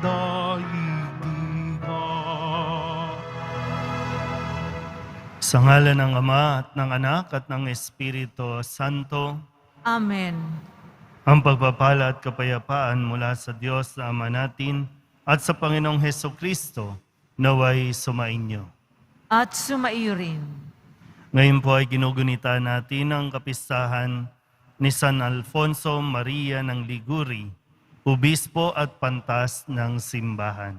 daigdigan. Sa ngalan ng Ama at ng Anak at ng Espiritu Santo, Amen. ang pagpapala at kapayapaan mula sa Diyos na Ama natin at sa Panginoong Hesukristo naway sumainyo. At sumaiyo rin. Ngayon po ay ginugunita natin ang kapistahan ni San Alfonso Maria ng Liguri, Obispo at Pantas ng Simbahan.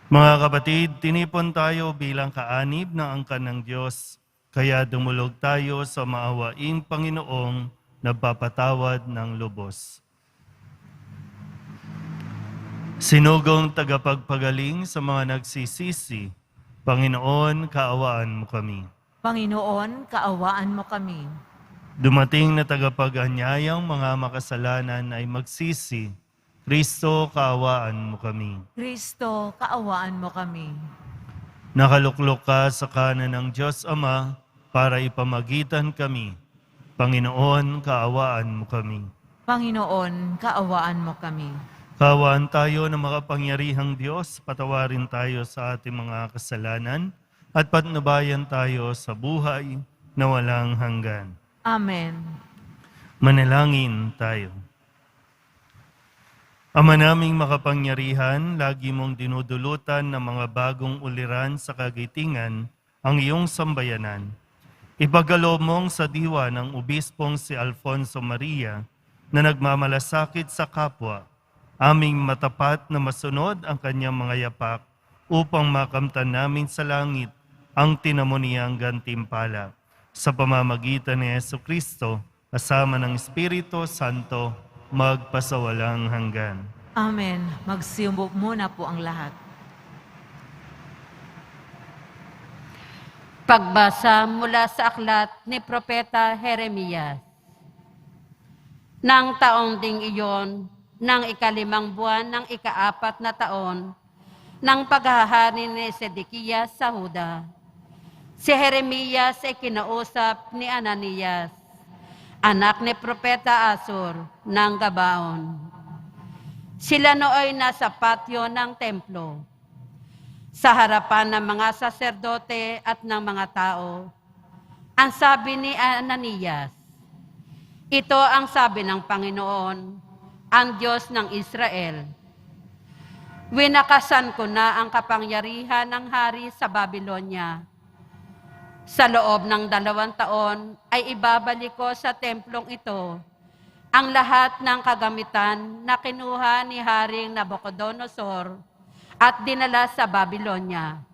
Mga kapatid, tinipon tayo bilang kaanib ng angkan ng Diyos, kaya dumulog tayo sa maawaing Panginoong nagpapatawad ng lubos. Sinugong tagapagpagaling sa mga nagsisisi, Panginoon, kaawaan mo kami. Panginoon, kaawaan mo kami. Dumating na tagapag-anyayang mga makasalanan ay magsisi, Kristo, kaawaan mo kami. Kristo, kaawaan mo kami. Nakaluklok ka sa kanan ng Diyos Ama para ipamagitan kami. Panginoon, kaawaan mo kami. Panginoon, kaawaan mo kami. Kaawaan tayo ng makapangyarihang Diyos, patawarin tayo sa ating mga kasalanan at patnubayan tayo sa buhay na walang hanggan. Amen. Manalangin tayo. Ama naming makapangyarihan, lagi mong dinudulutan ng mga bagong uliran sa kagitingan ang iyong sambayanan. Ipagkaloob mong sa diwa ng Obispong si Alfonso Maria na nagmamalasakit sa kapwa, aming matapat na masunod ang kanyang mga yapak upang makamtan namin sa langit ang tinamoniyang gantimpala. Sa pamamagitan ni Jesucristo, kasama ng Espiritu Santo, magpasawalang hanggan. Amen. Magsiyumbo muna po ang lahat. Pagbasa mula sa aklat ni Propeta Jeremias. Nang taong ding iyon, ng ikalimang buwan ng ikaapat na taon, ng paghahari ni Sedekias sa Huda, si Jeremias ay kinausap ni Ananias, anak ni Propeta Asur ng Gabaon. Sila nooy nasa patio ng templo, sa harapan ng mga saserdote at ng mga tao. Ang sabi ni Ananias, ito ang sabi ng Panginoon, ang Diyos ng Israel. Winakasan ko na ang kapangyarihan ng hari sa Babylonia. Sa loob ng 2 taon ay ibabalik ko sa templong ito ang lahat ng kagamitan na kinuha ni Haring Nabucodonosor at dinala sa Babylonia.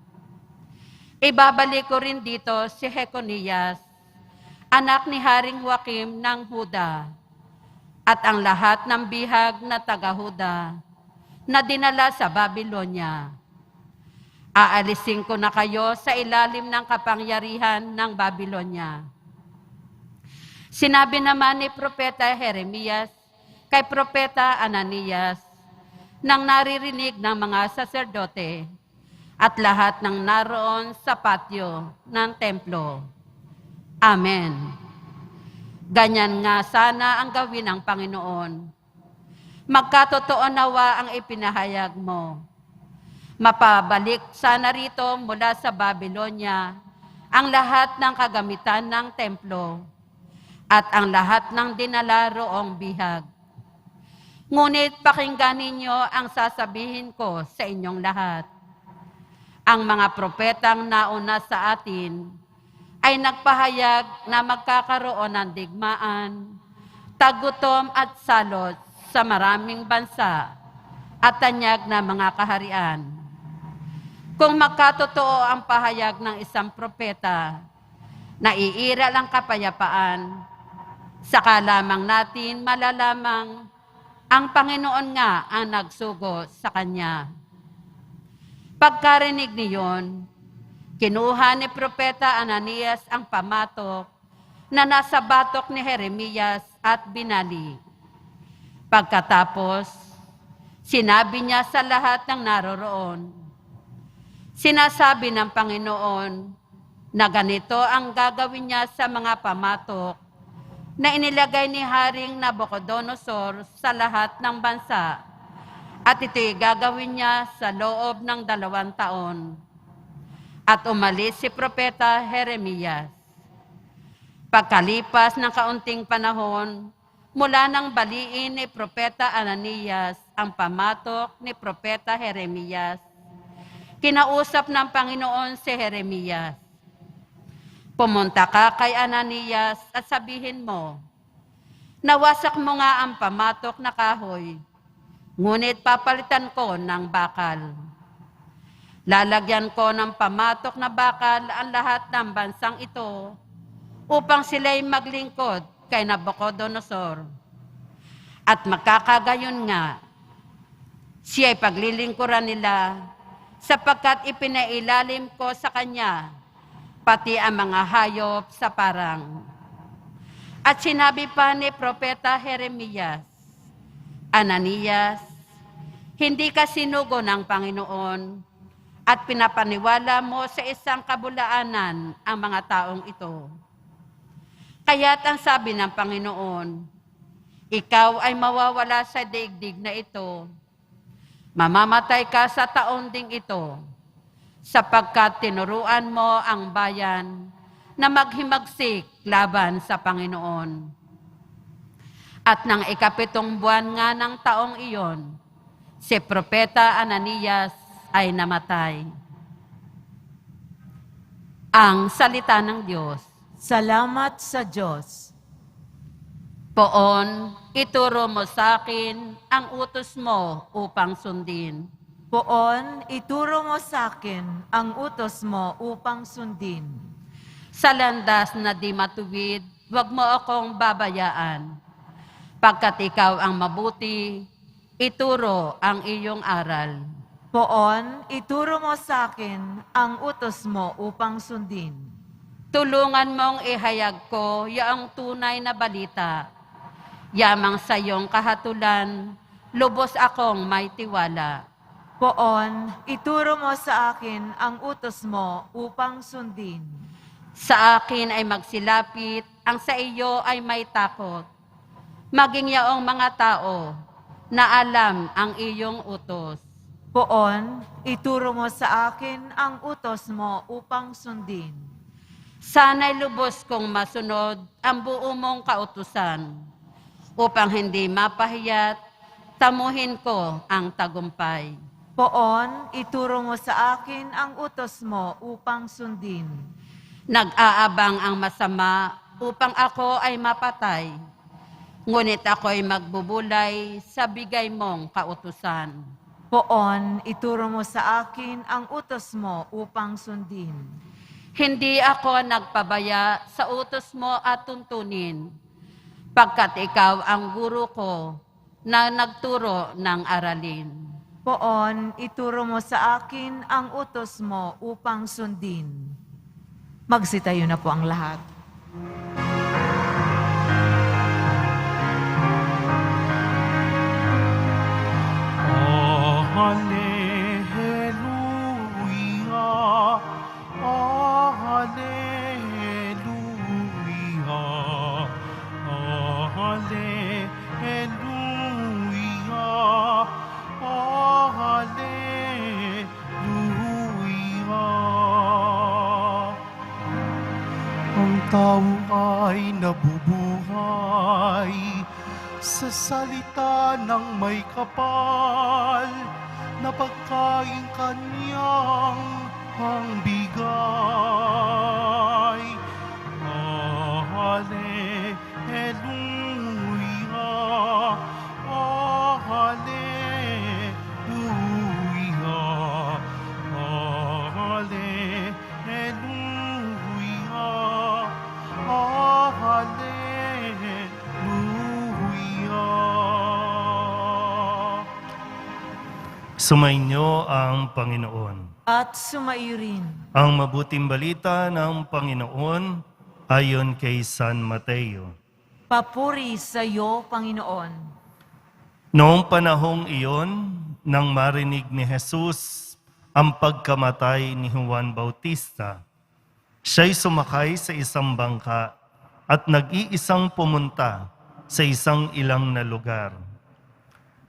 Ibabalik ko rin dito si Jeconias, anak ni Haring Joaquim ng Huda, at ang lahat ng bihag na taga-Huda na dinala sa Babylonia. Aalisin ko na kayo sa ilalim ng kapangyarihan ng Babylonia. Sinabi naman ni Propeta Jeremias kay Propeta Ananias, nang naririnig ng mga saserdote at lahat ng naroon sa patio ng templo. Amen. Ganyan nga sana ang gawin ng Panginoon. Magkatotoo nawa ang ipinahayag mo. Mapabalik sana rito mula sa Babylonia ang lahat ng kagamitan ng templo at ang lahat ng dinala roong bihag. Ngunit pakinggan ninyo ang sasabihin ko sa inyong lahat. Ang mga propetang nauna sa atin ay nagpahayag na magkakaroon ng digmaan, tagutom at salot sa maraming bansa at tanyag na mga kaharian. Kung magkatotoo ang pahayag ng isang propeta, naiiral ang kapayapaan, saka lamang natin malalamang ang Panginoon nga ang nagsugo sa kanya. Pagkarinig niyon, kinuha ni Propeta Ananias ang pamatok na nasa batok ni Jeremias at binali. Pagkatapos, sinabi niya sa lahat ng naroroon, sinasabi ng Panginoon na ganito ang gagawin niya sa mga pamatok na inilagay ni Haring Nabucodonosor sa lahat ng bansa At ito'y gagawin niya sa loob ng 2 taon. At umalis si Propeta Jeremias. Pagkalipas ng kaunting panahon, mula nang baliin ni Propeta Ananias ang pamatok ni Propeta Jeremias, kinausap ng Panginoon si Jeremias. Pumunta ka kay Ananias at sabihin mo, nawasak mo nga ang pamatok na kahoy, ngunit papalitan ko ng bakal. Lalagyan ko ng pamatok na bakal ang lahat ng bansang ito upang sila'y maglingkod kay Nabucodonosor. At magkakagayon nga, siya'y paglilingkuran nila sapagkat ipinailalim ko sa kanya pati ang mga hayop sa parang. At sinabi pa ni Propeta Jeremias, Ananias, hindi ka sinugo ng Panginoon at pinapaniwala mo sa isang kabulaanan ang mga taong ito. Kaya't ang sabi ng Panginoon, ikaw ay mawawala sa daigdig na ito. Mamamatay ka sa taon ding ito, sapagkat tinuruan mo ang bayan na maghimagsik laban sa Panginoon. At nang 7 buwan nga ng taong iyon, si Propeta Ananias ay namatay. Ang salita ng Diyos. Salamat sa Diyos. Poon, ituro mo sa akin ang utos mo upang sundin. Poon, ituro mo sa akin ang utos mo upang sundin. Sa landas na di matuwid, huwag mo akong babayaan. Pagkat ikaw ang mabuti, ituro ang iyong aral. Poon, ituro mo sa akin ang utos mo upang sundin. Tulungan mong ihayag ko yaong tunay na balita. Yamang sa iyong kahatulan, lubos akong may tiwala. Poon, ituro mo sa akin ang utos mo upang sundin. Sa akin ay magsilapit, ang sa iyo ay may takot. Maging yaong mga tao na alam ang iyong utos. Poon, ituro mo sa akin ang utos mo upang sundin. Sana'y lubos kong masunod ang buo mong kautusan, upang hindi mapahiyat, tamuhin ko ang tagumpay. Poon, ituro mo sa akin ang utos mo upang sundin. Nag-aabang ang masama upang ako ay mapatay, ngunit ako'y magbubulay sa bigay mong kautusan. Poon, ituro mo sa akin ang utos mo upang sundin. Hindi ako nagpabaya sa utos mo at tuntunin, pagkat ikaw ang guro ko na nagturo ng aralin. Poon, ituro mo sa akin ang utos mo upang sundin. Magsitayo na po ang lahat. Hallelujah, hallelujah, hallelujah, hallelujah. Ang tao ay nabubuhay sa salita ng may kapal na pagkain kanyang hangbigay. Hallelujah, hallelujah, hallelujah, hallelujah. Sumainyo ang Panginoon. At sumaiyo rin. Ang mabuting balita ng Panginoon ayon kay San Mateo. Papuri sa iyo, Panginoon. Noong panahong iyon, nang marinig ni Jesus ang pagkamatay ni Juan Bautista, siya'y sumakay sa isang bangka at nag-iisang pumunta sa isang ilang na lugar.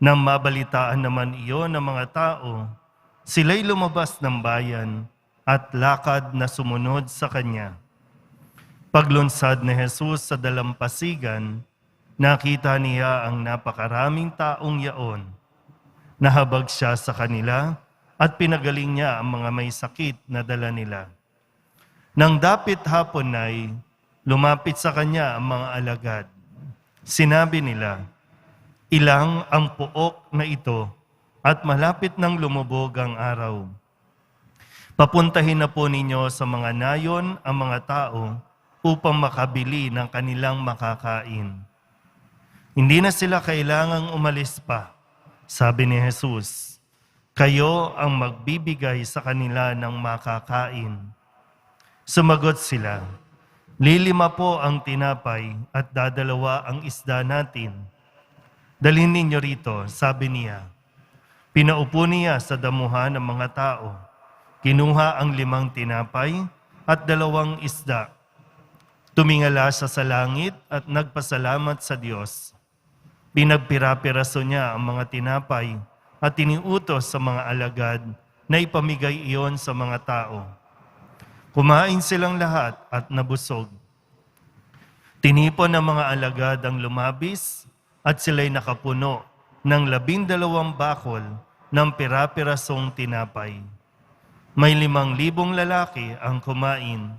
Nang mabalitaan naman iyon ng mga tao, sila'y lumabas ng bayan at lakad na sumunod sa kanya. Paglunsad ni Jesus sa dalampasigan, nakita niya ang napakaraming taong yaon. Nahabag siya sa kanila at pinagaling niya ang mga may sakit na dala nila. Nang dapit hapon ay lumapit sa kanya ang mga alagad. Sinabi nila, "Ilang ang puok na ito at malapit nang lumubog ang araw. Papuntahin na po ninyo sa mga nayon ang mga tao upang makabili ng kanilang makakain." Hindi na sila kailangang umalis pa. Sabi ni Jesus, "Kayo ang magbibigay sa kanila ng makakain." Sumagot sila, "Lilima po ang tinapay at dadalawa ang isda natin." "Dalhin ninyo rito," sabi niya. Pinaupo niya sa damuhan ng mga tao. Kinuha ang 5 tinapay at 2 isda. Tumingala siya sa langit at nagpasalamat sa Diyos. Pinagpira-piraso niya ang mga tinapay at tiniutos sa mga alagad na ipamigay iyon sa mga tao. Kumain silang lahat at nabusog. Tinipon ng mga alagad ang lumabis at sila'y nakapuno ng 12 bakol ng pira-pirasong tinapay. May 5,000 lalaki ang kumain,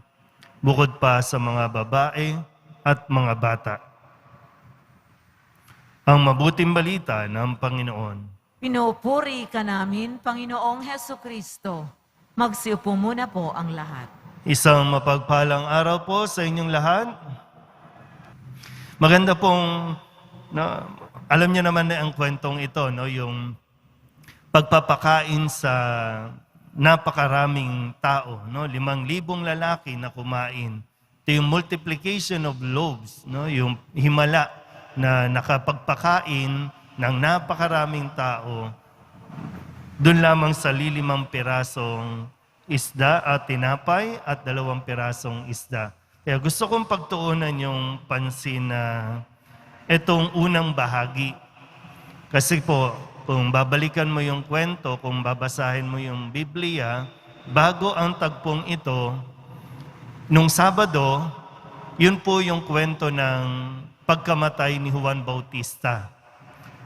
bukod pa sa mga babae at mga bata. Ang mabuting balita ng Panginoon. Pinupuri ka namin, Panginoong Heso Kristo. Magsiupo muna po ang lahat. Isang mapagpalang araw po sa inyong lahat. Maganda pong, alam niyo naman na ang kwentong ito, yung pagpapakain sa napakaraming tao, 5,000 lalaki na kumain. Ito yung multiplication of loaves, yung himala na nakapagpakain ng napakaraming tao. Doon lamang sa 5 pirasong isda at tinapay at 2 pirasong isda. Kaya gusto kong pagtuunan yung pansin na itong unang bahagi. Kasi po, kung babalikan mo yung kwento, kung babasahin mo yung Biblia, bago ang tagpong ito, nung Sabado, yun po yung kwento ng pagkamatay ni Juan Bautista.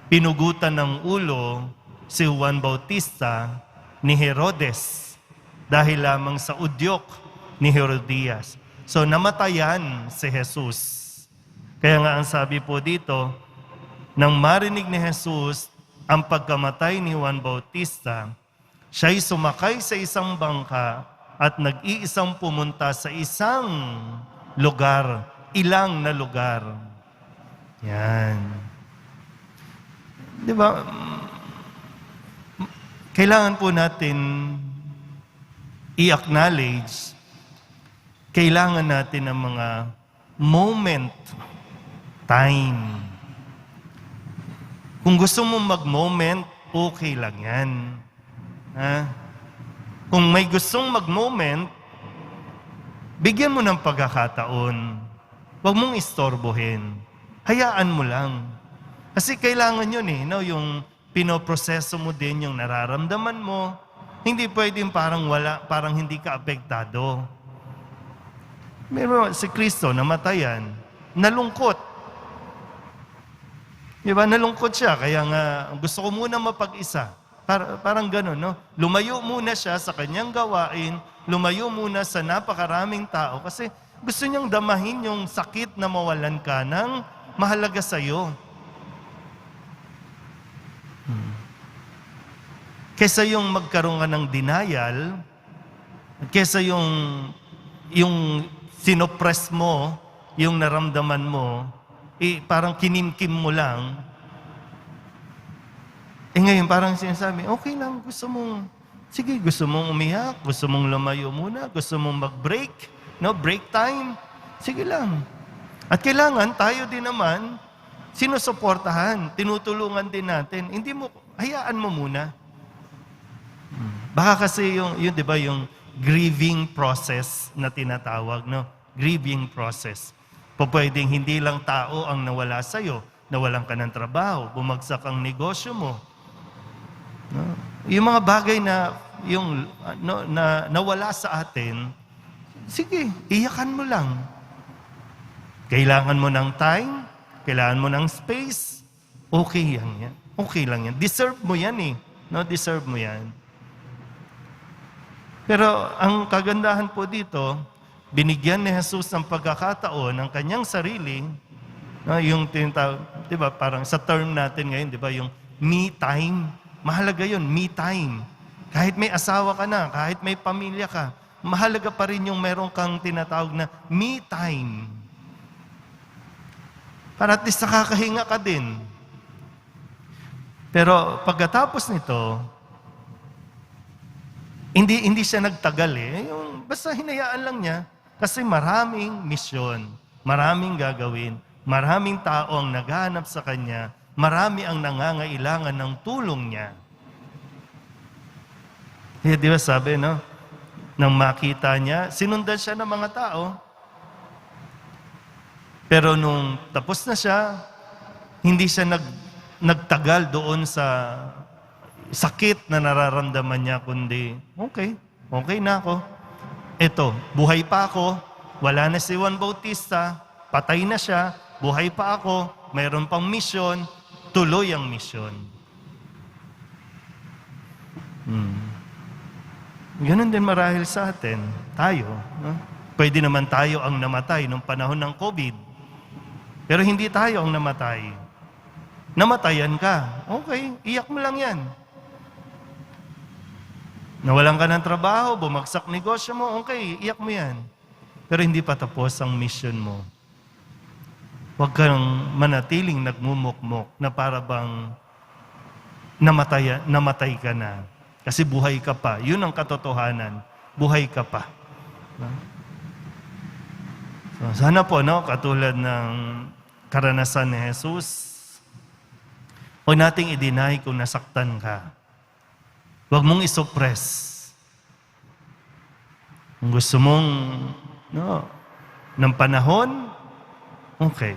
Pinugutan ng ulo si Juan Bautista ni Herodes dahil lamang sa udyok ni Herodias. So namatayan si Jesus. Kaya nga ang sabi po dito, nang marinig ni Jesus ang pagkamatay ni Juan Bautista, siya'y sumakay sa isang bangka at nag-iisang pumunta sa isang lugar, ilang na lugar. Yan. Di ba? Kailangan po natin i-acknowledge, kailangan natin ng mga moment, time. Kung gusto mo mag-moment, okay lang yan. Ha? Kung may gustong mag-moment, bigyan mo ng pagkakataon. Huwag mong istorbohin. Hayaan mo lang. Kasi kailangan yun yung pinoproseso mo din yung nararamdaman mo. Hindi pwedeng parang wala, parang hindi ka apektado. Meron si Kristo, namatayan, nalungkot. Diba? Nalungkot siya, kaya nga gusto ko muna mapag-isa. Parang gano'n, Lumayo muna siya sa kanyang gawain, lumayo muna sa napakaraming tao kasi gusto niyang damahin yung sakit na mawalan ka ng mahalaga sa'yo. Kesa yung magkaroon ka ng denial, kesa yung sinopress mo, yung naramdaman mo, parang kinimkim mo lang. Ngayon parang sinasabi, okay lang, gusto mong umiyak, gusto mong lumayo muna, gusto mong mag-break, break time, sige lang. At kailangan tayo din naman, sinusuportahan, tinutulungan din natin. Hindi mo, hayaan mo muna. Baka kasi yung di ba, yung grieving process na tinatawag, Grieving process. Pwedeng hindi lang tao ang nawala sa'yo, nawalan ka ng trabaho, bumagsak ang negosyo mo. No? Yung mga bagay na nawala sa atin, sige, iyakan mo lang. Kailangan mo ng time, kailangan mo ng space, okay yan. Okay lang yan. Deserve mo yan eh. No, deserve mo yan. Pero ang kagandahan po dito, binigyan ni Jesus ng pagkakataon ng kanyang sarili, no, yung tinatawag, di ba, parang sa term natin ngayon, di ba, yung me time. Mahalaga yun, me time. Kahit may asawa ka na, kahit may pamilya ka, mahalaga pa rin yung meron kang tinatawag na me time. Para at least nakakahinga ka din. Pero pagkatapos nito, hindi siya nagtagal eh. Basta hinayaan lang niya. Kasi maraming misyon, maraming gagawin, maraming tao ang naghahanap sa kanya, marami ang nangangailangan ng tulong niya. Kaya di ba sabi, no? Nang makita niya, sinundan siya ng mga tao. Pero nung tapos na siya, hindi siya nagtagal doon sa sakit na nararamdaman niya, kundi, okay na ako. Eto, buhay pa ako, wala na si Juan Bautista, patay na siya, buhay pa ako, mayroon pang misyon, tuloy ang misyon. Ganun din marahil sa atin, tayo. No? Pwede naman tayo ang namatay nung panahon ng COVID. Pero hindi tayo ang namatay. Namatayan ka. Okay, iyak mo lang yan. Nawalan ka ng trabaho, bumagsak negosyo mo, okay, iyak mo yan. Pero hindi pa tapos ang mission mo. Huwag kang manatiling nagmumukmok na para bang namatay ka na. Kasi buhay ka pa. Yun ang katotohanan. Buhay ka pa. So, sana po, no, katulad ng karanasan ni Jesus, huwag nating i-deny kung nasaktan ka. Huwag mong isuppress. Kung gusto mong, no, ng panahon, okay.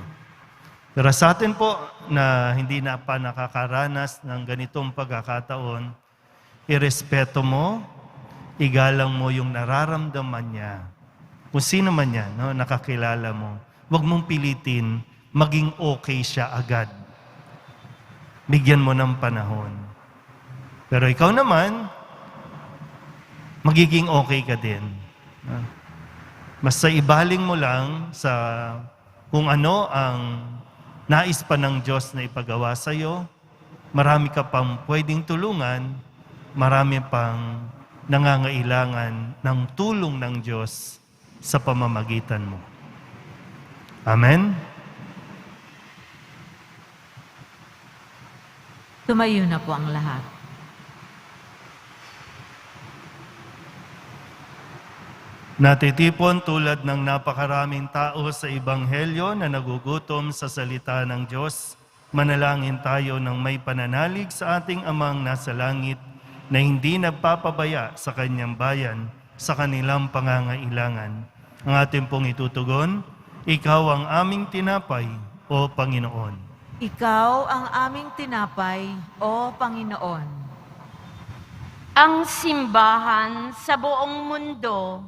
Pero sa atin po, na hindi na pa nakakaranas ng ganitong pagkakataon, irespeto mo, igalang mo yung nararamdaman niya. Kung sino man yan, no, nakakilala mo, huwag mong pilitin, maging okay siya agad. Bigyan mo ng panahon. Pero ikaw naman, magiging okay ka din. Basta ibaling mo lang sa kung ano ang nais pa ng Diyos na ipagawa sa iyo. Marami ka pang pwedeng tulungan, marami pang nangangailangan ng tulong ng Diyos sa pamamagitan mo. Amen? Tumayo na po ang lahat. Natitipon tulad ng napakaraming tao sa Ebanghelyo na nagugutom sa salita ng Diyos, manalangin tayo ng may pananalig sa ating Amang nasa langit na hindi nagpapabaya sa kanyang bayan sa kanilang pangangailangan. Ang ating pong itutugon, Ikaw ang aming tinapay, O Panginoon. Ikaw ang aming tinapay, O Panginoon. Ang simbahan sa buong mundo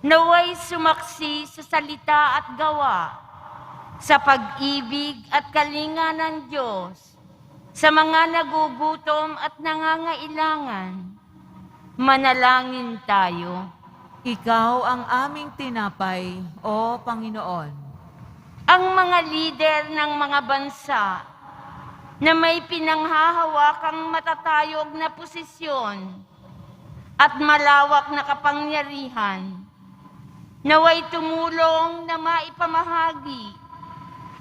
naway sumaksi sa salita at gawa, sa pag-ibig at kalinga ng Diyos, sa mga nagugutom at nangangailangan. Manalangin tayo. Ikaw ang aming tinapay, O Panginoon. Ang mga lider ng mga bansa na may pinanghahawakang matatayog na posisyon at malawak na kapangyarihan, naway tumulong na maipamahagi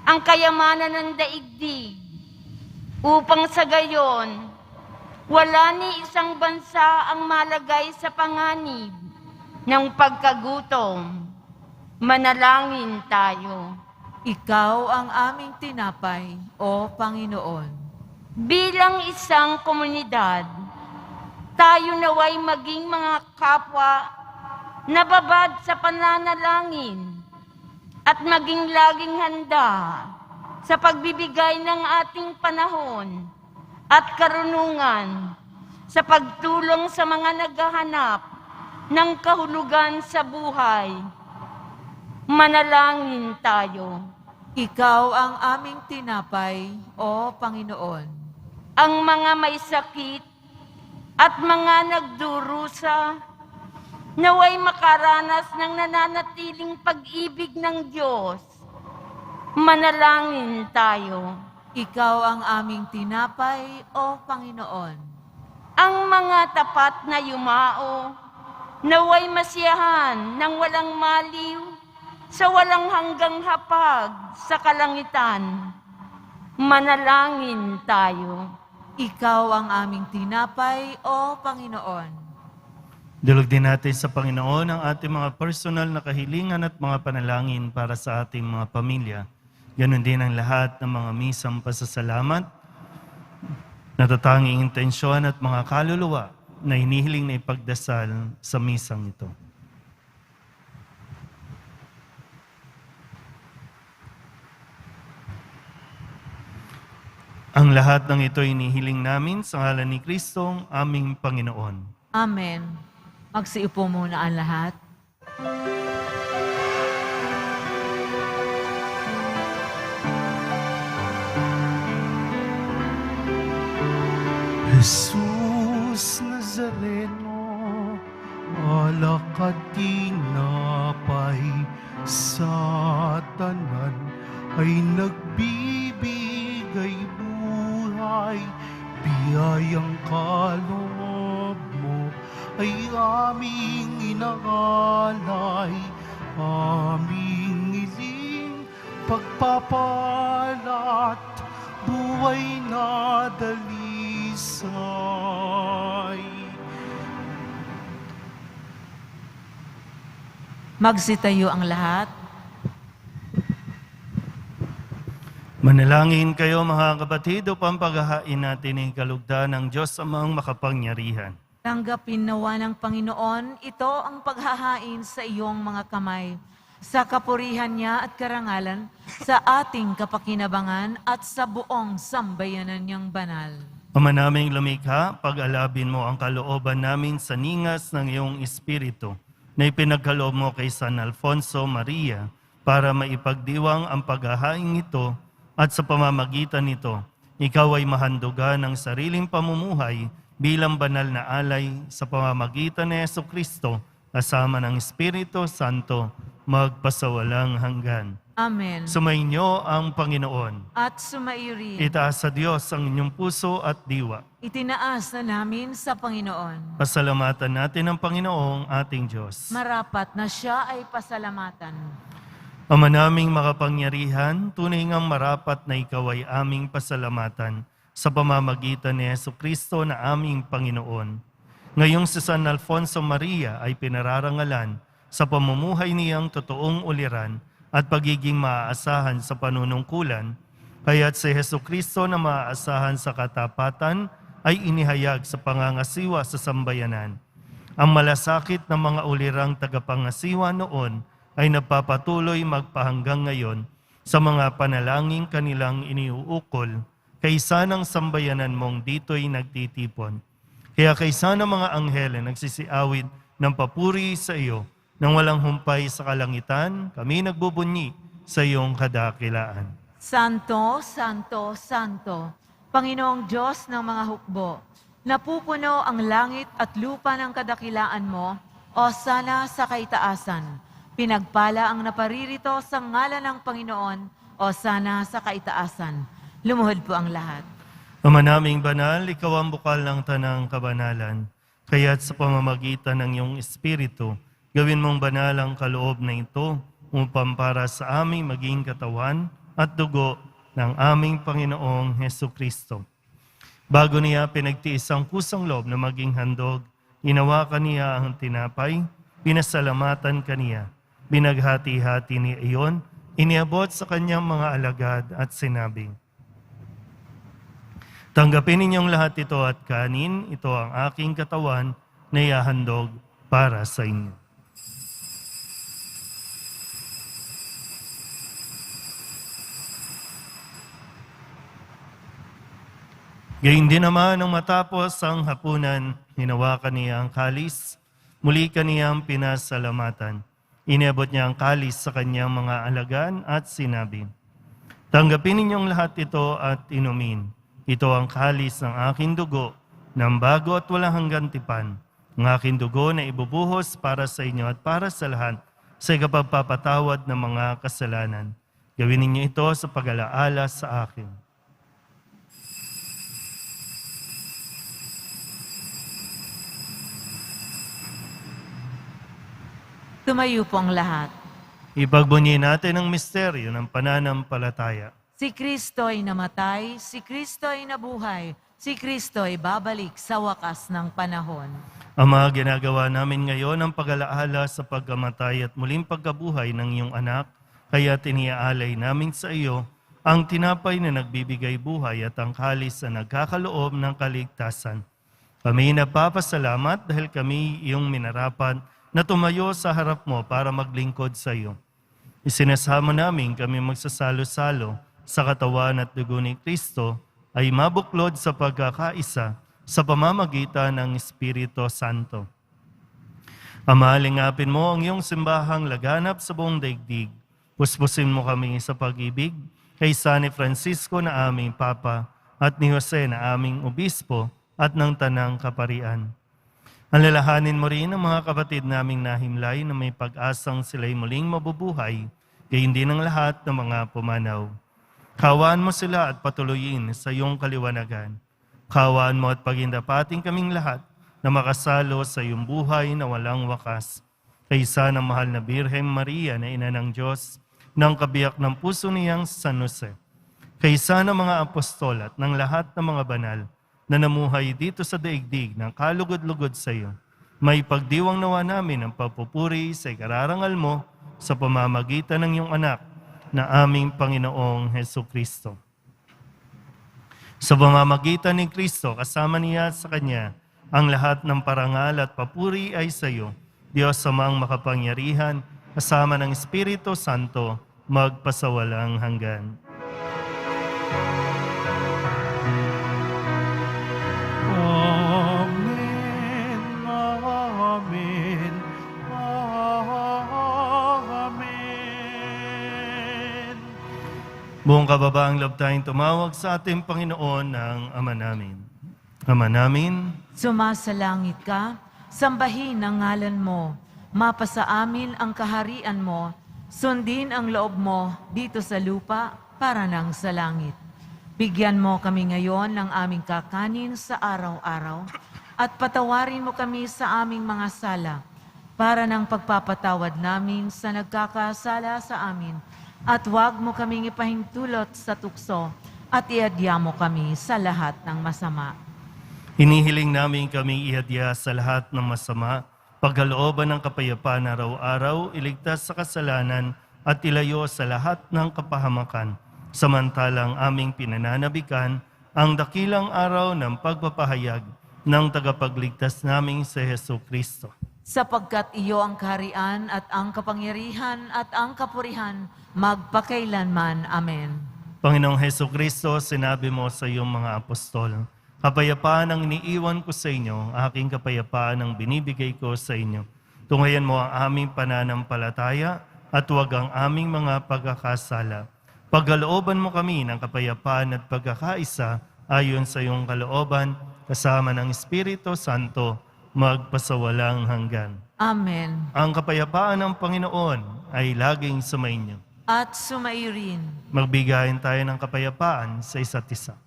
ang kayamanan ng daigdig upang sa gayon, wala ni isang bansa ang malagay sa panganib ng pagkagutom. Manalangin tayo. Ikaw ang aming tinapay, O Panginoon. Bilang isang komunidad, tayo naway maging mga kapwa na babad sa pananalangin at maging laging handa sa pagbibigay ng ating panahon at karunungan sa pagtulong sa mga naghahanap ng kahulugan sa buhay. Manalangin tayo. Ikaw ang aming tinapay, O Panginoon. Ang mga may sakit at mga nagdurusa, naway makaranas ng nananatiling pag-ibig ng Diyos. Manalangin tayo. Ikaw ang aming tinapay, O Panginoon. Ang mga tapat na yumao, naway masiyahan ng walang maliw, sa walang hanggang hapag sa kalangitan. Manalangin tayo. Ikaw ang aming tinapay, O Panginoon. Dalog din natin sa Panginoon ang ating mga personal na kahilingan at mga panalangin para sa ating mga pamilya. Ganon din ang lahat ng mga misang pasasalamat, natatanging intensyon at mga kaluluwa na hinihiling na ipagdasal sa misang ito. Ang lahat ng ito inihiling namin sa ngalan ni Kristong aming Panginoon. Amen. Magsiupo muna ang lahat. Jesus Nazareno, alakad tinapay sa tanan ay nagbibigay buhay, biyayang kaloob mo ay aming inaalay, aming iling pagpapalat, buhay na dalisay. Magsitayo ang lahat. Manalangin kayo mga kapatid upang paghahain natin ang kalugdan ng Diyos Amang makapangyarihan. Tanggapin nawa ng Panginoon, ito ang paghahain sa iyong mga kamay, sa kapurihan niya at karangalan, sa ating kapakinabangan at sa buong sambayanan niyang banal. Ama naming lumikha, pag-alabin mo ang kalooban namin sa ningas ng iyong Espiritu na ipinagkaloob mo kay San Alfonso Maria para maipagdiwang ang paghahain ito at sa pamamagitan nito, ikaw ay mahandugan ng sariling pamumuhay bilang banal na alay sa pamamagitan ni Jesucristo kasama ng Espiritu Santo magpasawalang hanggan. Amen. Sumainyo ang Panginoon. At sumaiyo rin. Itaas sa Diyos ang inyong puso at diwa. Itinaas na namin sa Panginoon. Pasalamatan natin ang Panginoong ating Diyos. Marapat na siya ay pasalamatan. Ama naming makapangyarihan, tunay ngang marapat na ikaw ay aming pasalamatan sa pamamagitan ni Jesucristo na aming Panginoon. Ngayong si San Alfonso Maria ay pinararangalan sa pamumuhay niyang totoong uliran at pagiging maaasahan sa panunungkulan, kaya't si Jesucristo na maaasahan sa katapatan ay inihayag sa pangangasiwa sa sambayanan. Ang malasakit ng mga ulirang tagapangasiwa noon ay nagpapatuloy magpahanggang ngayon sa mga panalangin kanilang iniuukol, kaysa ng sambayanan mong dito'y nagtitipon. Kaya kaysa ng mga anghel na nagsisiawit ng papuri sa iyo, nang walang humpay sa kalangitan, kami nagbubunyi sa iyong kadakilaan. Santo, Santo, Santo, Panginoong Diyos ng mga hukbo, napupuno ang langit at lupa ng kadakilaan mo, o sana sa kaitaasan. Pinagpala ang naparirito sa ngalan ng Panginoon, o sana sa kaitaasan. Lumuhod po ang lahat. Ama naming banal, ikaw ang bukal ng tanang kabanalan. Kaya't sa pamamagitan ng iyong Espiritu, gawin mong banal ang kaloob na ito upang para sa aming maging katawan at dugo ng aming Panginoong Hesukristo. Bago niya pinagtiis ang kusang loob na maging handog, inawakan niya ang tinapay, pinasalamatan kaniya, binaghati-hati niya iyon, iniabot sa kanyang mga alagad at sinabi, "Tanggapin ninyong lahat ito at kanin, ito ang aking katawan na ihahandog para sa inyo." Gayun din naman nung matapos ang hapunan, hinawakan niya ang kalis, muli kaniyang pinasalamatan. Inabot niya ang kalis sa kanyang mga alagaan at sinabi, "Tanggapin ninyong lahat ito at inumin. Ito ang kalis ng aking dugo, ng bago at walang hanggang tipan. Ang aking dugo na ibubuhos para sa inyo at para sa lahat sa ikapagpapatawad ng mga kasalanan. Gawin ninyo ito sa pag-alaala sa akin." Tumayo po ang lahat. Ipagbunyi natin ang misteryo ng pananampalataya. Si Kristo ay namatay, si Kristo ay nabuhay, si Kristo ay babalik sa wakas ng panahon. Ama, ginagawa namin ngayon ang pag-alaala sa pagkamatay at muling pagkabuhay ng iyong anak, kaya tiniaalay namin sa iyo ang tinapay na nagbibigay buhay at ang kalis na nagkakaloob ng kaligtasan. Kami nagpapasalamat dahil kami iyong minarapan na tumayo sa harap mo para maglingkod sa iyo. Isinasama namin kami magsasalo-salo sa katawan at dugo ni Kristo ay mabuklod sa pagkakaisa sa pamamagitan ng Espiritu Santo. Ama, lingapin mo ang iyong simbahang laganap sa buong daigdig. Puspusin mo kami sa pag-ibig kay San Francisco na aming Papa at ni Jose na aming Obispo at ng Tanang Kaparian. Alalahanin mo rin ang mga kapatid naming nahimlay na may pag-asang sila'y muling mabubuhay, gayon din ang lahat ng mga pumanaw. Kawaan mo sila at patuloyin sa iyong kaliwanagan. Kawaan mo at pagindapating kaming lahat na makasalo sa iyong buhay na walang wakas. Kaysa ng mahal na Birhen Maria na ina ng Diyos, ng kabiyak ng puso niyang San Jose. Kaysa ng mga apostol at ng lahat ng mga banal na namuhay dito sa daigdig ng kalugod-lugod sa iyo, may pagdiwang nawa namin ang pagpupuri sa ikararangal mo sa pamamagitan ng iyong anak na aming Panginoong Hesukristo. Sa pamamagitan ni Kristo, kasama niya sa Kanya, ang lahat ng parangal at papuri ay sa iyo, Diyos Amang makapangyarihan, kasama ng Espiritu Santo, magpasawalang hanggan. Amen, amen, amen. Buong kababaang loob tayong tumawag sa ating Panginoon ng Ama namin. Ama namin, Sumasalangit ka, sambahin ang ngalan mo, mapasa amin ang kaharian mo, sundin ang loob mo dito sa lupa para nang sa langit. Bigyan mo kami ngayon ng aming kakanin sa araw-araw at patawarin mo kami sa aming mga sala para ng pagpapatawad namin sa nagkakasala sa amin at huwag mo kaming ipahintulot sa tukso at iadya mo kami sa lahat ng masama. hinihiling namin kami ihadya sa lahat ng masama, pagkalooban ng kapayapaan araw-araw, iligtas sa kasalanan at ilayo sa lahat ng kapahamakan. Samantalang aming pinananabikan ang dakilang araw ng pagpapahayag ng tagapagligtas naming si Hesukristo. Sapagkat iyo ang kaharian at ang kapangyarihan at ang kapurihan magpakailanman. Amen. Panginoong Hesukristo, sinabi mo sa iyong mga apostol, "Kapayapaan ang iniiwan ko sa inyo, aking kapayapaan ang binibigay ko sa inyo. Tunghayan mo ang aming pananampalataya at huwag ang aming mga pagkakasala. Pagkalooban mo kami ng kapayapaan at pagkakaisa ayon sa iyong kalooban, kasama ng Espiritu Santo, magpasawalang hanggan." Amen. Ang kapayapaan ng Panginoon ay laging sumainyo. At sumaiyo rin. Magbigayin tayo ng kapayapaan sa isa't isa.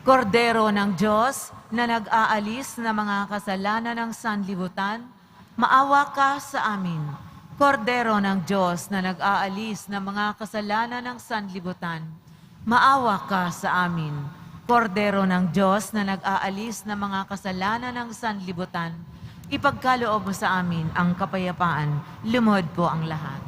Kordero ng Diyos na nag-aalis ng mga kasalanan ng sanlibutan, maawa ka sa amin. Kordero ng Diyos na nag-aalis ng mga kasalanan ng sanlibutan, maawa ka sa amin. Kordero ng Diyos na nag-aalis ng mga kasalanan ng sanlibutan, ipagkaloob mo sa amin ang kapayapaan. Lumuhod po ang lahat.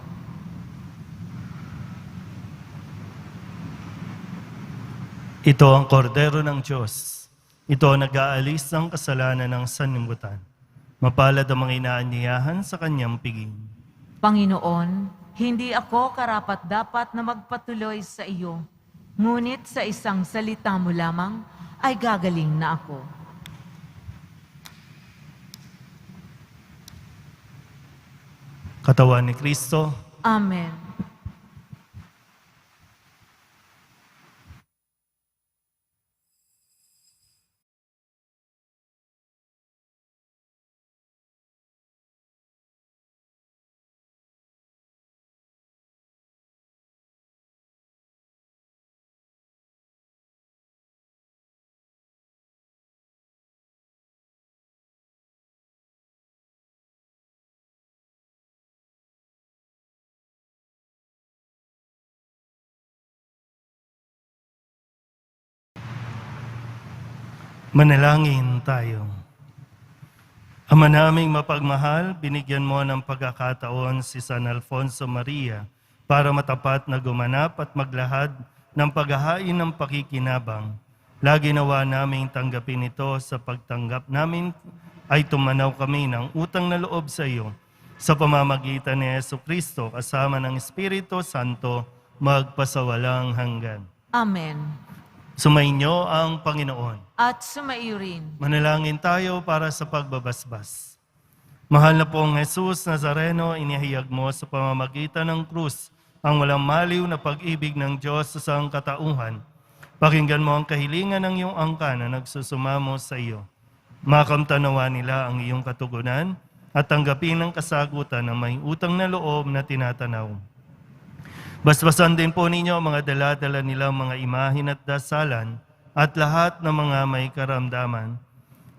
Ito ang kordero ng Diyos. Ito ang nag-aalis ng kasalanan ng sanlibutan. Mapalad ang mga inaanyayahan sa kanyang piging. Panginoon, hindi ako karapat-dapat na magpatuloy sa iyo. Ngunit sa isang salita mo lamang ay gagaling na ako. Katawan ni Kristo, Amen. manalangin tayo. Ama naming mapagmahal, binigyan mo ng pagkakataon si San Alfonso Maria para matapat na gumanap at maglahad ng paghahain ng pakikinabang. Lagi nawa naming tanggapin ito sa pagtanggap namin ay tumanaw kami ng utang na loob sa iyo. Sa pamamagitan ni Jesucristo kasama ng Espiritu Santo, magpasawalang hanggan. Amen. Sumainyo ang Panginoon. At sumaiyo rin. Manalangin tayo para sa pagbabasbas. Mahal na pong Jesus Nazareno, inihayag mo sa pamamagitan ng krus ang walang maliw na pag-ibig ng Diyos sa sangkatauhan. Pakinggan mo ang kahilingan ng iyong angkan na nagsusumamo sa iyo. Makamtanawa nila ang iyong katugunan at tanggapin ang kasagutan ng may utang na loob na tinatanaw. Basbasan din po ninyo ang mga dala-dala nilang mga imahin at dasalan at lahat ng mga may karamdaman.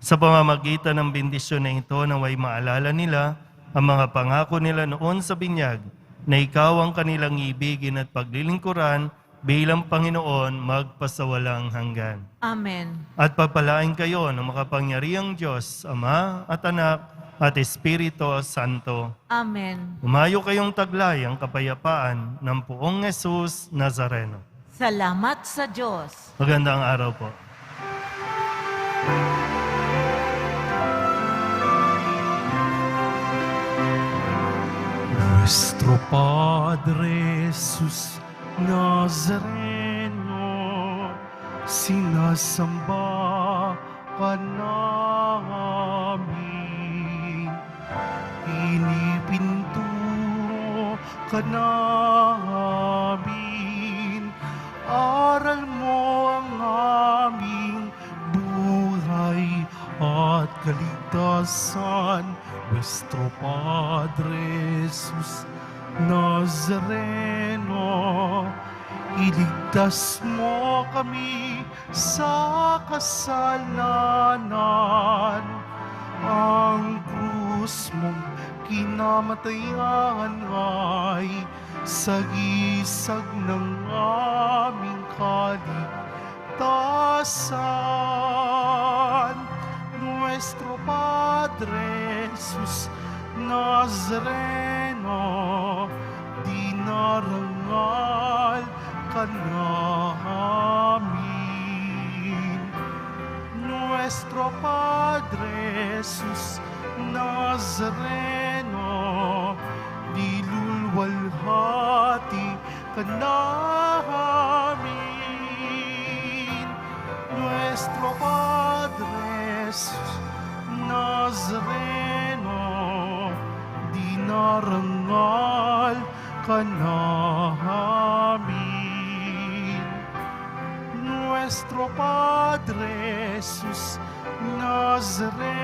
Sa pamamagitan ng bendisyon na ito, naway maalala nila ang mga pangako nila noon sa binyag na ikaw ang kanilang ibigin at paglilingkuran bilang Panginoon magpasawalang hanggan. Amen. At papalain kayo ng makapangyarihang Diyos, Ama at Anak at Espiritu Santo. Amen. Umayo kayong taglay ang kapayapaan ng Poong Jesus Nazareno. Salamat sa Diyos. Magandang araw po. Nuestro Padre Jesus Nazareno, sinasamba ka namin, pinipinto ka namin, aral mo ang aming buhay at kaligtasan. Nuestro Padre Jesus Nazareno, iligtas mo kami sa kasalanan. Ang krus mong kinamatayan ay sagisag ng aming kaligtasan. Nuestro Padre Jesus Nazareno, dinarangal ka namin. Nuestro Padre Jesus Nazareno, nilulwalhati ka namin. Nuestro Padre Jesus Nazareno, dinarangal ka namin. Nuestro Padre Jesus Nazareno,